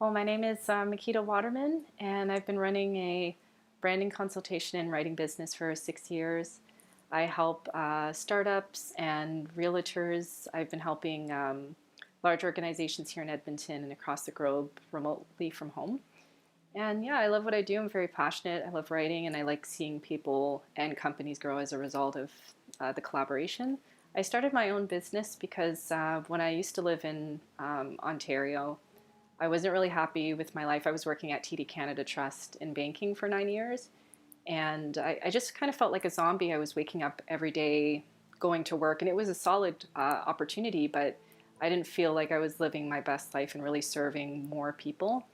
Well, my name is Makita Waterman, and I've been running a branding consultation and writing business for 6 years. I help startups and realtors. I've been helping large organizations here in Edmonton and across the globe remotely from home. And yeah, I love what I do. I'm very passionate. I love writing, and I like seeing people and companies grow as a result of the collaboration. I started my own business because when I used to live in Ontario, I wasn't really happy with my life. I was working at TD Canada Trust in banking for 9 years, and I just kind of felt like a zombie. I was waking up every day, going to work, and it was a solid opportunity, but I didn't feel like I was living my best life and really serving more people.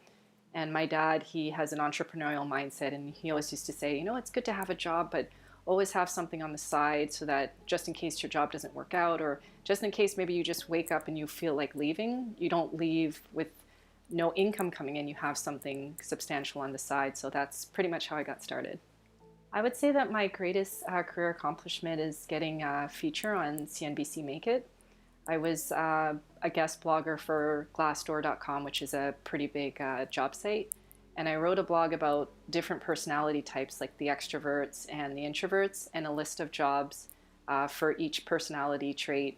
And my dad, he has an entrepreneurial mindset, and he always used to say, it's good to have a job, but always have something on the side so that just in case your job doesn't work out, or just in case maybe you just wake up and you feel like leaving, you don't leave with no income coming in, you have something substantial on the side. So that's pretty much how I got started. I would say that my greatest career accomplishment is getting a feature on CNBC Make It. I was a guest blogger for Glassdoor.com, which is a pretty big job site. And I wrote a blog about different personality types, like the extroverts and the introverts, and a list of jobs for each personality trait,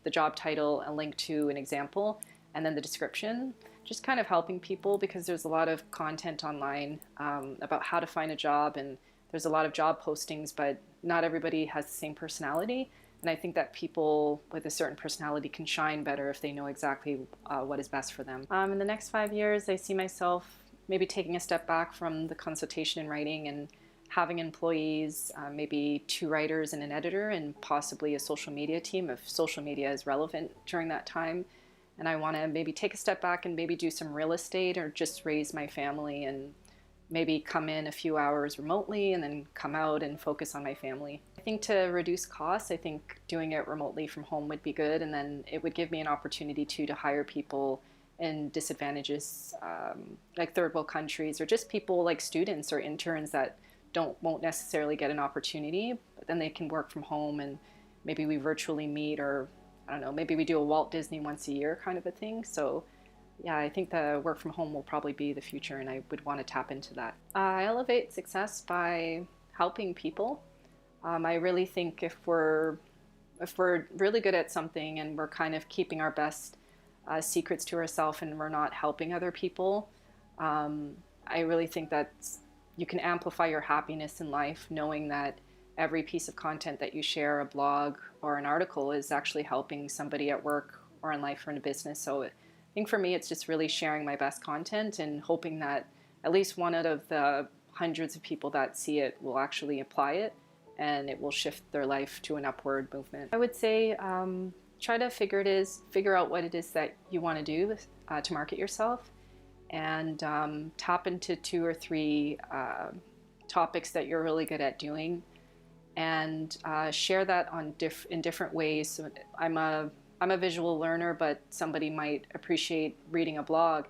the job title, a link to an example, and then the description. Just kind of helping people, because there's a lot of content online about how to find a job, and there's a lot of job postings, but not everybody has the same personality. And I think that people with a certain personality can shine better if they know exactly what is best for them. In the next 5 years, I see myself maybe taking a step back from the consultation and writing and having employees, maybe 2 writers and an editor, and possibly a social media team if social media is relevant during that time. And I want to maybe take a step back and maybe do some real estate, or just raise my family and maybe come in a few hours remotely and then come out and focus on my family. I think to reduce costs, I think doing it remotely from home would be good, and then it would give me an opportunity to hire people in disadvantages, like third world countries, or just people like students or interns that won't necessarily get an opportunity, but then they can work from home, and maybe we virtually meet, or I don't know, maybe we do a Walt Disney once a year kind of a thing. So yeah, I think the work from home will probably be the future, and I would want to tap into that. I elevate success by helping people. I really think if we're really good at something and we're kind of keeping our best secrets to ourselves and we're not helping other people, I really think that you can amplify your happiness in life knowing that every piece of content that you share, a blog or an article, is actually helping somebody at work or in life or in a business. So I think for me, it's just really sharing my best content and hoping that at least one out of the hundreds of people that see it will actually apply it, and it will shift their life to an upward movement. I would say try to figure out what it is that you want to do to market yourself, and tap into 2 or 3 topics that you're really good at doing, and share that in different ways. So I'm a visual learner, but somebody might appreciate reading a blog.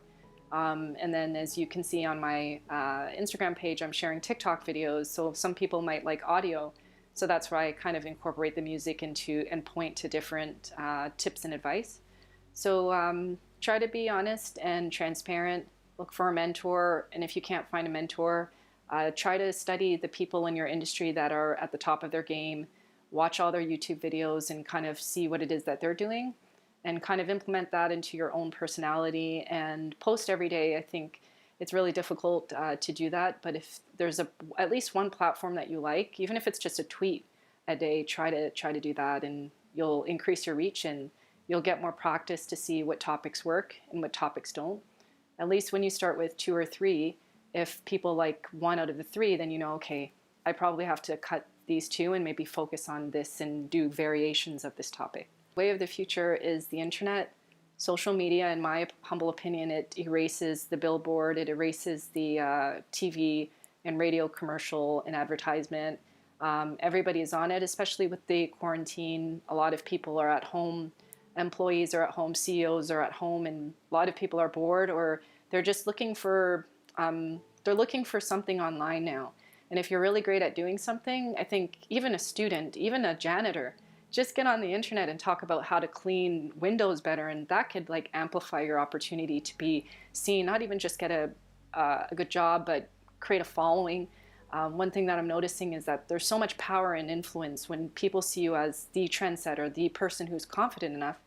And then, as you can see on my Instagram page, I'm sharing TikTok videos. So some people might like audio. So that's where I kind of incorporate the music into and point to different tips and advice. So try to be honest and transparent. Look for a mentor. And if you can't find a mentor, try to study the people in your industry that are at the top of their game. Watch all their YouTube videos and kind of see what it is that they're doing, and kind of implement that into your own personality and post every day. I think it's really difficult to do that, but if there's at least one platform that you like, even if it's just a tweet a day, try to do that, and you'll increase your reach, and you'll get more practice to see what topics work and what topics don't. At least when you start with 2 or 3, if people like 1 out of the 3, then okay, I probably have to cut these 2 and maybe focus on this and do variations of this topic. The way of the future is the internet. Social media, in my humble opinion, it erases the billboard, it erases the TV and radio commercial and advertisement. Everybody is on it, especially with the quarantine. A lot of people are at home, employees are at home, CEOs are at home, and a lot of people are bored, or they're just looking for something online now. And if you're really great at doing something, I think even a student, even a janitor, just get on the internet and talk about how to clean windows better, and that could like amplify your opportunity to be seen, not even just get a good job, but create a following. One thing that I'm noticing is that there's so much power and influence when people see you as the trendsetter, the person who's confident enough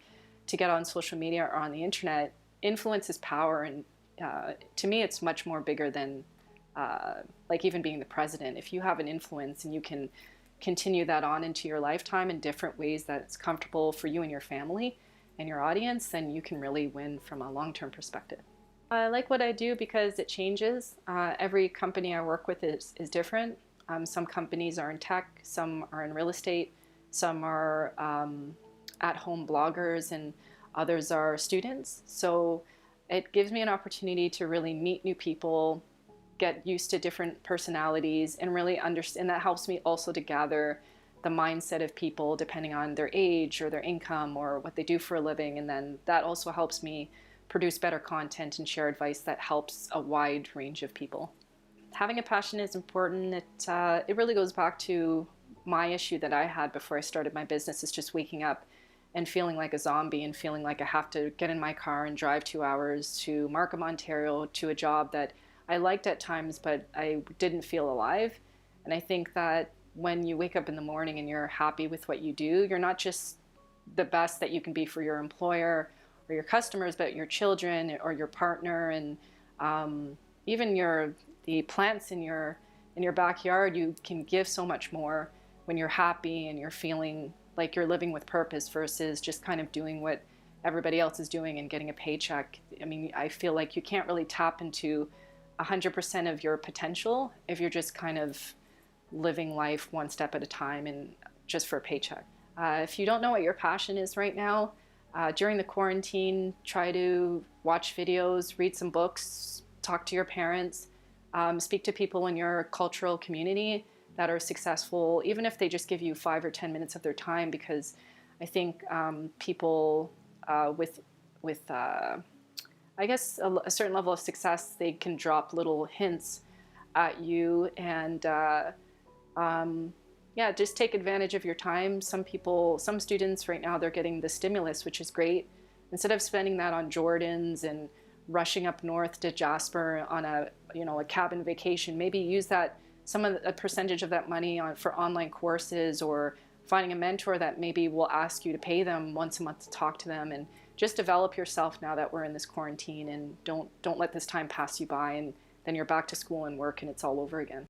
to get on social media or on the internet. Influence is power, and to me it's much more bigger than like even being the president. If you have an influence and you can continue that on into your lifetime in different ways that's comfortable for you and your family and your audience, then you can really win from a long-term perspective. I like what I do because it changes. Every company I work with is different. Some companies are in tech, some are in real estate, some are at-home bloggers, and others are students. So it gives me an opportunity to really meet new people, get used to different personalities, and really understand. That helps me also to gather the mindset of people depending on their age or their income or what they do for a living. And then that also helps me produce better content and share advice that helps a wide range of people. Having a passion is important. It really goes back to my issue that I had before I started my business, is just waking up and feeling like a zombie and feeling like I have to get in my car and drive 2 hours to Markham, Ontario, to a job that I liked at times, but I didn't feel alive. And I think that when you wake up in the morning and you're happy with what you do, you're not just the best that you can be for your employer or your customers, but your children or your partner, and even the plants in your backyard. You can give so much more when you're happy and you're feeling like you're living with purpose versus just kind of doing what everybody else is doing and getting a paycheck. I mean, I feel like you can't really tap into 100% of your potential if you're just kind of living life one step at a time and just for a paycheck. If you don't know what your passion is right now, during the quarantine, try to watch videos, read some books, talk to your parents, speak to people in your cultural community that are successful, even if they just give you 5 or 10 minutes of their time, because I think people with I guess a certain level of success, they can drop little hints at you, and yeah, just take advantage of your time. Some students right now, they're getting the stimulus, which is great. Instead of spending that on Jordans and rushing up north to Jasper on a cabin vacation, maybe use a percentage of that money for online courses, or finding a mentor that maybe will ask you to pay them once a month to talk to them, and just develop yourself now that we're in this quarantine, and don't let this time pass you by, and then you're back to school and work and it's all over again.